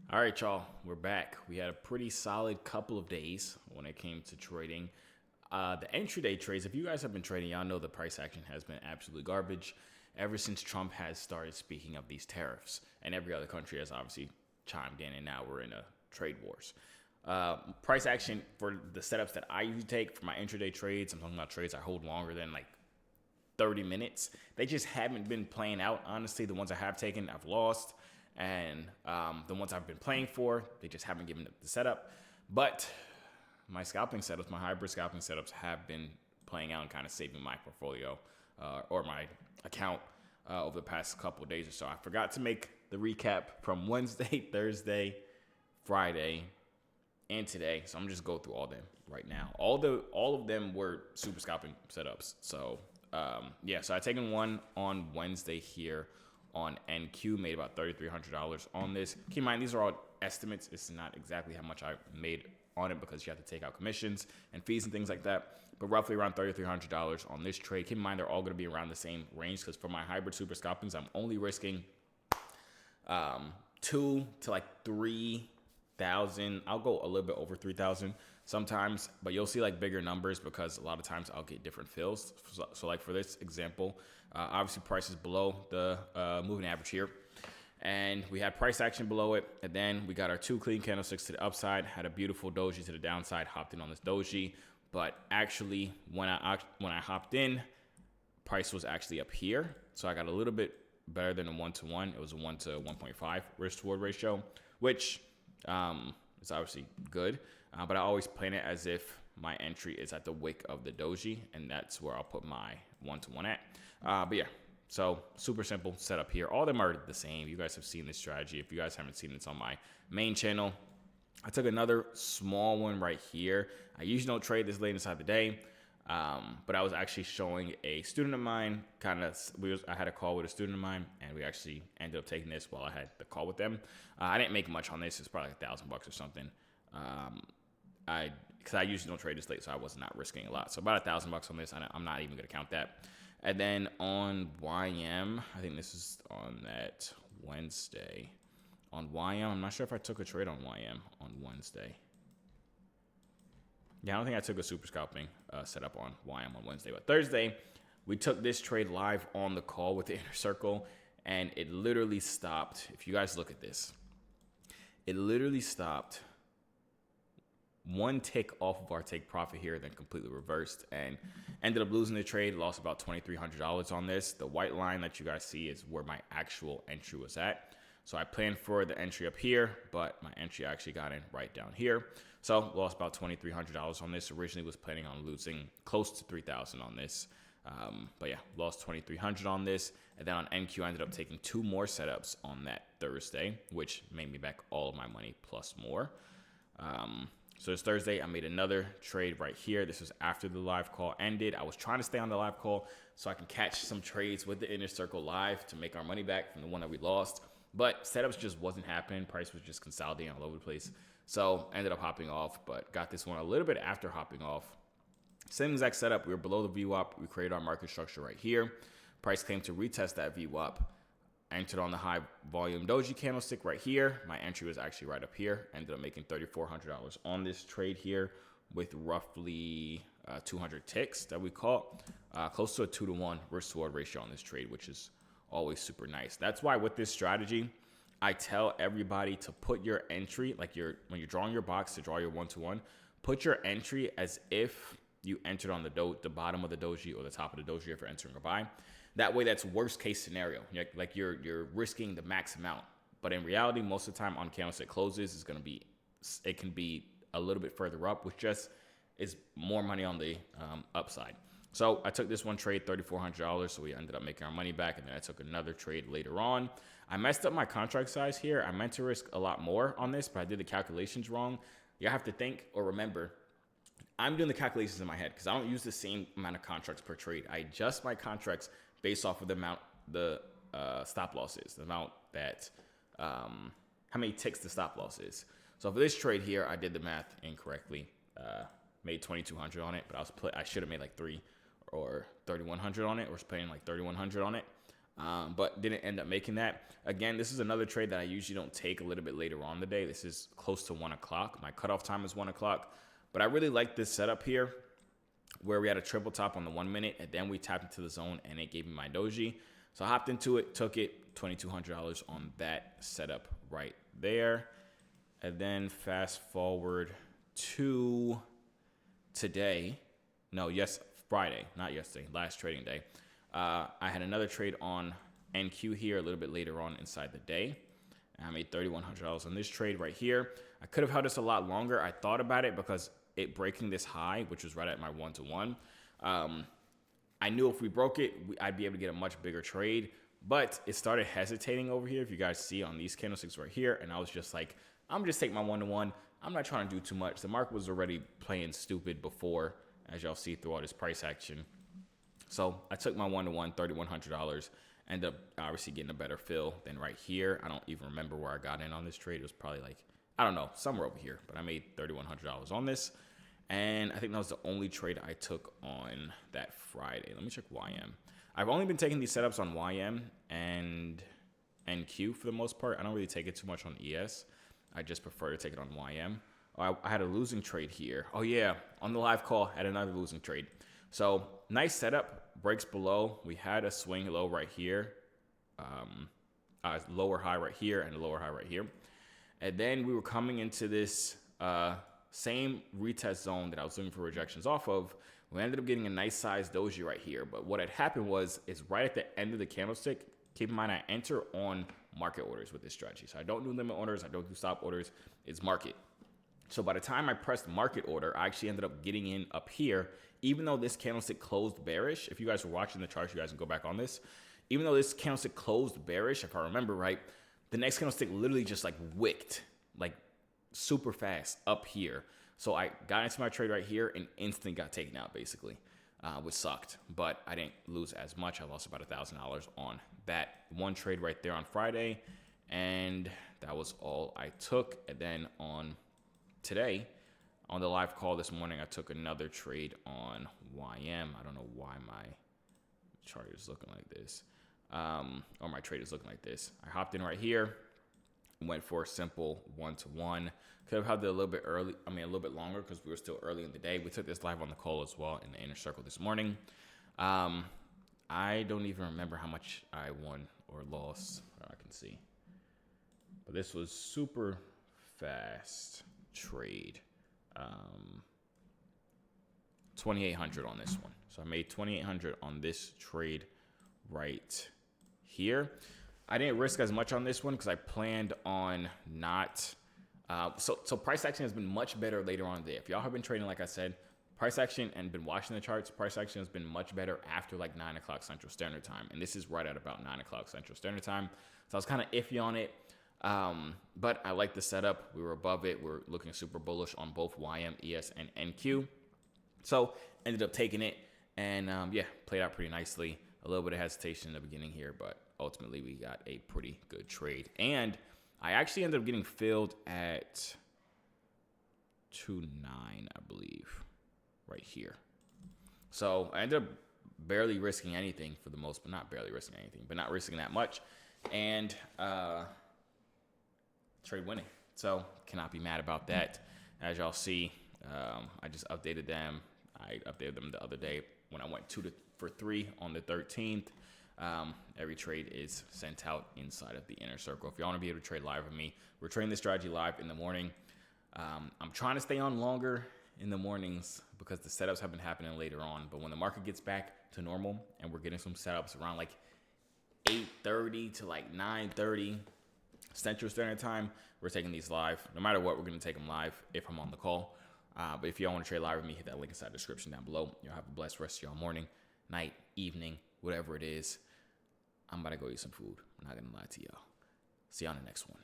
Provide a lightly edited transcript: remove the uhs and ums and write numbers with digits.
All right, y'all, we're back. We had a pretty solid couple of days when it came to trading. The entry day trades, if you guys have been trading, y'all know the price action has been absolutely garbage ever since Trump has started speaking of these tariffs. And every other country has obviously chimed in, and now we're in a trade wars. Price action for the setups that I usually take for my intraday trades, I'm talking about trades I hold longer than like 30 minutes. They just haven't been playing out. Honestly, the ones I have taken, I've lost. And the ones I've been playing for, they just haven't given the setup. But my scalping setups, my hybrid scalping setups have been playing out and kind of saving my portfolio or my account over the past couple of days or so. I forgot to make the recap from Wednesday, Thursday, Friday, and today. So I'm just go through all of them right now. All of them were super scalping setups. So so I taken one on Wednesday here on NQ, made about $3,300 on this. Keep in mind, these are all estimates. It's not exactly how much I made on it because you have to take out commissions and fees and things like that. But roughly around $3,300 on this trade. Keep in mind, they're all going to be around the same range because for my hybrid super scalpings, I'm only risking 2 to like 3,000. I'll go a little bit over 3,000 sometimes, but you'll see like bigger numbers because a lot of times I'll get different fills. So like for this example, obviously price is below the moving average here. And we had price action below it. And then we got our 2 clean candlesticks to the upside, had a beautiful doji to the downside, hopped in on this doji. But actually, when I hopped in, price was actually up here. So I got a little bit better than a 1-to-1. It was a 1 to 1.5 risk to reward ratio, which is obviously good. But I always plan it as if my entry is at the wick of the doji, and that's where I'll put my 1-to-1 at. But yeah, so super simple setup here. All of them are the same. You guys have seen this strategy. If you guys haven't seen it, it's on my main channel. I took another small one right here. I usually don't trade this late inside the day, but I was actually showing a student of mine. I had a call with a student of mine, and we actually ended up taking this while I had the call with them. I didn't make much on this. It's probably like $1,000 or something. Because I usually don't trade this late, so I was not risking a lot. So about $1,000 on this. I'm not even gonna count that. And then on YM, I think this is on that Wednesday. On YM, I'm not sure if I took a trade on YM on Wednesday. Yeah, I don't think I took a super scalping setup on YM on Wednesday. But Thursday, we took this trade live on the call with the inner circle, and it literally stopped. If you guys look at this, it literally stopped one tick off of our take profit here, then completely reversed and ended up losing the trade. Lost about $2,300 on this. The white line that you guys see is where my actual entry was at. So I planned for the entry up here, but my entry actually got in right down here. So lost about $2,300 on this. Originally was planning on losing close to $3,000 on this. But yeah, lost $2,300 on this. And then on NQ, I ended up taking 2 more setups on that Thursday, which made me back all of my money plus more. So this Thursday, I made another trade right here. This was after the live call ended. I was trying to stay on the live call so I can catch some trades with the inner circle live to make our money back from the one that we lost. But setups just wasn't happening. Price was just consolidating all over the place. So ended up hopping off, but got this one a little bit after hopping off. Same exact setup. We were below the VWAP. We created our market structure right here. Price came to retest that VWAP. Entered on the high volume doji candlestick right here. My entry was actually right up here. Ended up making $3,400 on this trade here with roughly 200 ticks that we caught. Close to a 2-to-1 risk to reward ratio on this trade, which is always super nice. That's why with this strategy, I tell everybody to put your entry, like when you're drawing your box to draw your 1-to-1, put your entry as if you entered on the bottom of the doji or the top of the doji if you're entering a buy. That way, that's worst case scenario. Like you're risking the max amount. But in reality, most of the time on candlestick closes, it can be a little bit further up, which just is more money on the upside. So I took this one trade, $3,400. So we ended up making our money back. And then I took another trade later on. I messed up my contract size here. I meant to risk a lot more on this, but I did the calculations wrong. You have to think or remember, I'm doing the calculations in my head because I don't use the same amount of contracts per trade. I adjust my contracts based off of the amount the stop loss is, the amount that, how many ticks the stop loss is. So for this trade here, I did the math incorrectly. Made 2,200 on it, but I should have made like 3 or 3,100 on it, or was paying like 3,100 on it. but didn't end up making that. Again, this is another trade that I usually don't take a little bit later on in the day. This is close to 1 o'clock. My cutoff time is 1 o'clock, but I really like this setup here where we had a triple top on the 1 minute, and then we tapped into the zone, and it gave me my doji. So I hopped into it, took it, $2,200 on that setup right there. And then fast forward to today. No, yes, Friday, not yesterday, last trading day. I had another trade on NQ here a little bit later on inside the day. I made $3,100 on this trade right here. I could have held this a lot longer. I thought about it because it breaking this high, which was right at my 1-to-1. I knew if we broke it, I'd be able to get a much bigger trade, but it started hesitating over here. If you guys see on these candlesticks right here, and I was just like, I'm just take my 1-to-1. I'm not trying to do too much. The market was already playing stupid before, as y'all see through all this price action. So I took my 1-to-1, $3,100. Ended up obviously getting a better fill than right here. I don't even remember where I got in on this trade. It was probably like, I don't know, somewhere over here. But I made $3,100 on this. And I think that was the only trade I took on that Friday. Let me check YM. I've only been taking these setups on YM and NQ for the most part. I don't really take it too much on ES. I just prefer to take it on YM. I had a losing trade here. Oh, yeah. On the live call, I had another losing trade. So nice setup. Breaks below. We had a swing low right here. Lower high right here and a lower high right here. And then we were coming into this same retest zone that I was looking for rejections off of. We ended up getting a nice sized doji right here. But what had happened is right at the end of the candlestick, keep in mind I enter on market orders with this strategy. So I don't do limit orders. I don't do stop orders. It's market. So by the time I pressed market order, I actually ended up getting in up here, even though this candlestick closed bearish. If you guys were watching the charts, you guys can go back on this. Even though this candlestick closed bearish, if I remember right, the next candlestick literally just like wicked, like super fast up here. So I got into my trade right here and instantly got taken out basically, which sucked. But I didn't lose as much. I lost about $1,000 on that one trade right there on Friday. And that was all I took. And then on today, on the live call this morning, I took another trade on YM. I don't know why my chart is looking like this, or my trade is looking like this. I hopped in right here, went for a simple 1-to-1. Could have held it a little bit early. I mean, a little bit longer because we were still early in the day. We took this live on the call as well in the inner circle this morning. I don't even remember how much I won or lost. I can see, but this was super fast trade. 2,800 on this one. So I made 2,800 on this trade right here. I didn't risk as much on this one because I planned on not. So price action has been much better later on in the day. If y'all have been trading, like I said, price action and been watching the charts, price action has been much better after like 9 o'clock Central Standard Time. And this is right at about 9 o'clock Central Standard Time. So I was kind of iffy on it. But I like the setup. We were above it. We're looking super bullish on both YM, ES, and NQ. So ended up taking it and yeah, played out pretty nicely. A little bit of hesitation in the beginning here, but ultimately we got a pretty good trade. And I actually ended up getting filled at 2.9, I believe, right here. So I ended up barely risking anything for the most, but not barely risking anything, but not risking that much. And trade winning. So cannot be mad about that. As y'all see, I just updated them. I updated them the other day when I went 2 for 3 on the 13th. Every trade is sent out inside of the inner circle. If you want to be able to trade live with me, we're trading this strategy live in the morning. I'm trying to stay on longer in the mornings because the setups have been happening later on. But when the market gets back to normal and we're getting some setups around like 8:30 to like 9:30 Central Standard Time, we're taking these live. No matter what, we're going to take them live if I'm on the call. But if y'all want to trade live with me, hit that link inside the description down below. Y'all have a blessed rest of y'all morning, night, evening, whatever it is. I'm about to go eat some food. I'm not going to lie to y'all. See y'all on the next one.